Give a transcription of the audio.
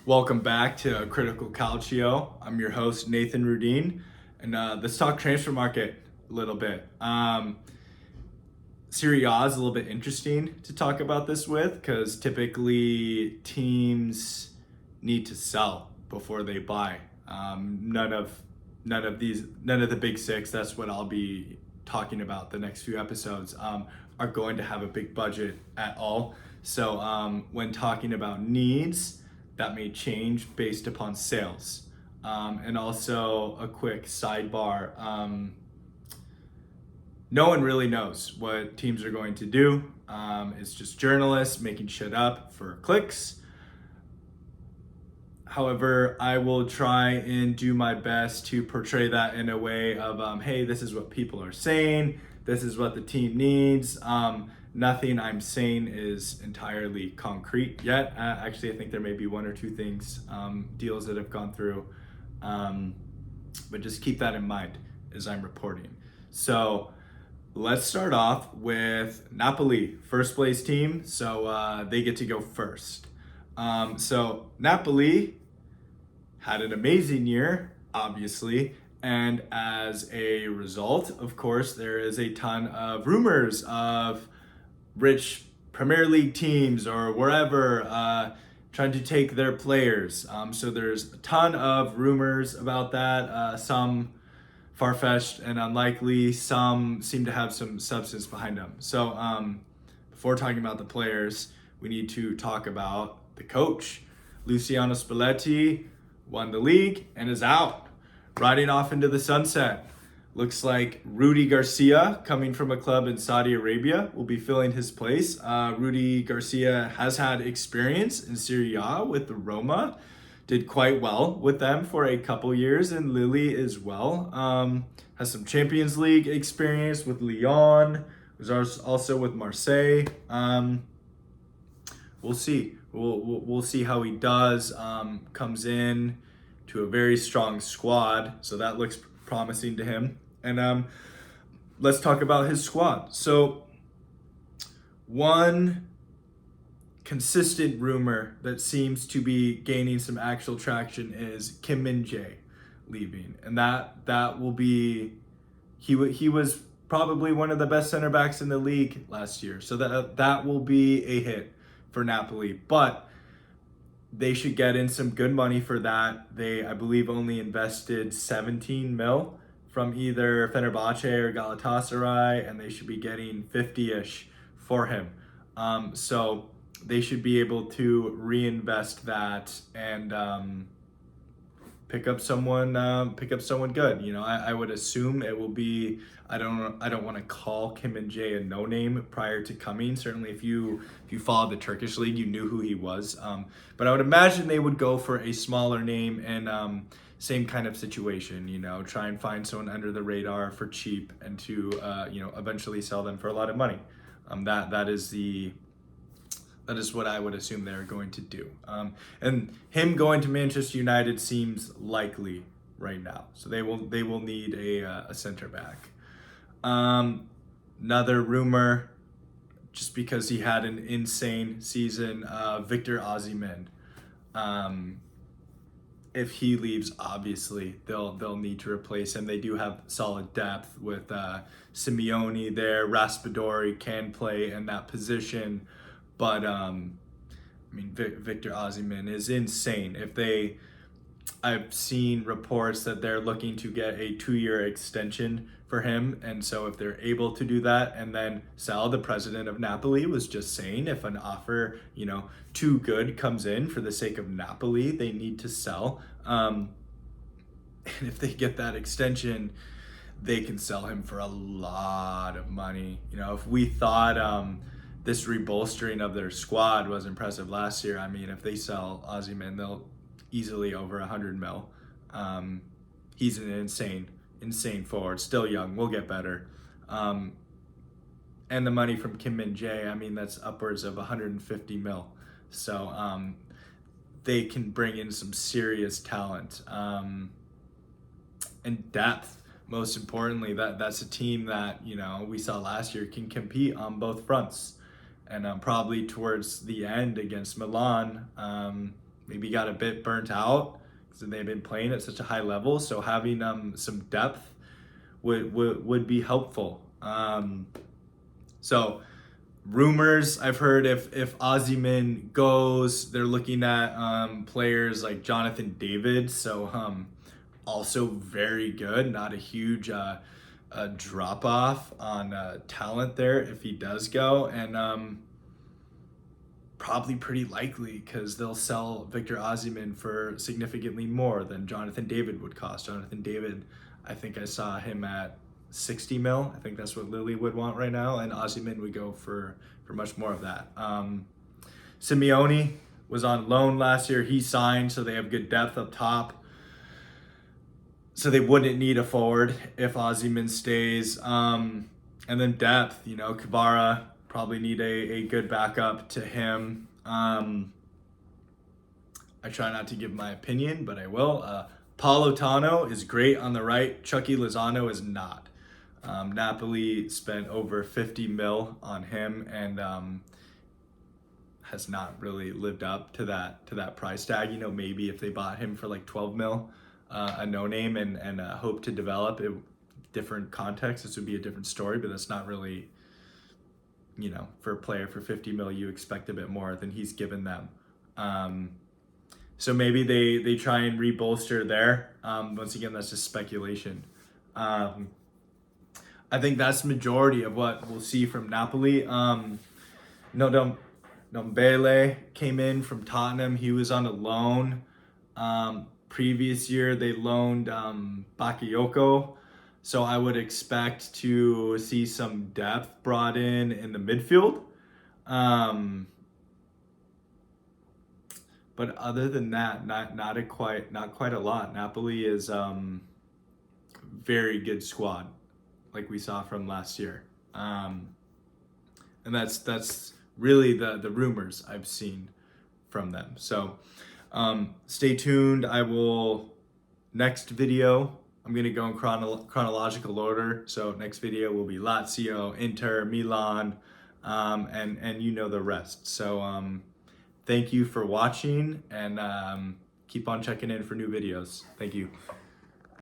Welcome back to Critical Calcio. I'm your host, Nathan Rudin, and let's talk transfer market a little bit. Serie A is a little bit interesting to talk about this with because typically teams need to sell before they buy. None of the big six. That's what I'll be talking about the next few episodes. Are going to have a big budget at all. So when talking about needs, that may change based upon sales. And also a quick sidebar. No one really knows what teams are going to do. It's just journalists making shit up for clicks. However, I will try and do my best to portray that in a way of, hey, this is what people are saying. This is what the team needs. Nothing I'm saying is entirely concrete yet. Actually, I think there may be one or two things, deals that have gone through. But just keep that in mind as I'm reporting. So let's start off with Napoli, first place team. So they get to go first. So Napoli had an amazing year, obviously. And as a result, of course, there is a ton of rumors of rich Premier League teams or wherever trying to take their players. So there's a ton of rumors about that. Some far-fetched and unlikely. Some seem to have some substance behind them. So before talking about the players, we need to talk about the coach. Luciano Spalletti won the league and is out, riding off into the sunset. Looks like Rudy Garcia, coming from a club in Saudi Arabia, will be filling his place. Rudy Garcia has had experience in Serie A with the Roma, did quite well with them for a couple years, and Lille as well. Has some Champions League experience with Lyon, was also with Marseille. We'll see. We'll see how he does. Comes in to a very strong squad, so that looks promising to him. And let's talk about his squad. So one consistent rumor that seems to be gaining some actual traction is Kim Min-jae leaving, and that will be he was probably one of the best center backs in the league last year, so that will be a hit for Napoli, but they should get in some good money for that. They, I believe, only invested 17 mil from either Fenerbahce or Galatasaray, and they should be getting 50-ish for him. So they should be able to reinvest that and pick up someone good. You know, I would assume it will be. I don't want to call Kim Min-jae a no name prior to coming. Certainly, if you followed the Turkish league, you knew who he was. But I would imagine they would go for a smaller name and same kind of situation. You know, try and find someone under the radar for cheap and to eventually sell them for a lot of money. That is what I would assume they're going to do. And him going to Manchester United seems likely right now. So they will need a center back. Another rumor, just because he had an insane season, Victor Osimhen. If he leaves, obviously they'll need to replace him. They do have solid depth with Simeone there. Raspadori can play in that position. But Victor Osimhen is insane. I've seen reports that they're looking to get a 2-year extension for him, and so if they're able to do that, and then Sal, the president of Napoli, was just saying if an offer, too good comes in for the sake of Napoli, they need to sell. And if they get that extension, they can sell him for a lot of money. If we thought this rebolstering of their squad was impressive last year, if they sell Osimhen, they'll easily over 100 mil. He's an insane forward, still young, will get better. And the money from Kim Min-jae, that's upwards of 150 mil. So they can bring in some serious talent and depth. Most importantly, that's a team that we saw last year can compete on both fronts. And probably towards the end against Milan, maybe got a bit burnt out because they've been playing at such a high level. So having some depth would be helpful. So rumors I've heard, if Ozyman goes, they're looking at players like Jonathan David. So also very good, not a huge drop off on talent there if he does go, and probably pretty likely because they'll sell Victor Ozyman for significantly more than Jonathan David would cost. Jonathan David, I think I saw him at 60 mil. I think that's what Lily would want right now, and Ozyman would go for much more of that. Simeone was on loan last year. He signed, so they have good depth up top. So they wouldn't need a forward if Ozyman stays. And then depth, Kvara, probably need a good backup to him. I try not to give my opinion, but I will. Paulo Tano is great on the right. Chucky Lozano is not. Napoli spent over 50 mil on him, and has not really lived up to that price tag. Maybe if they bought him for like 12 mil, a no name, and hope to develop it, different context, this would be a different story. But that's not really, for a player for 50 mil, you expect a bit more than he's given them. So maybe they try and rebolster there. Once again, that's just speculation. I think that's the majority of what we'll see from Napoli. Ndombele came in from Tottenham. He was on a loan. Previous year, they loaned Bakayoko. So I would expect to see some depth brought in the midfield. But other than that, not quite a lot. Napoli is very good squad, like we saw from last year. And that's really the rumors I've seen from them. So stay tuned. Next video, I'm going to go in chronological order. So next video will be Lazio, Inter, Milan, and the rest. So thank you for watching, and keep on checking in for new videos. Thank you.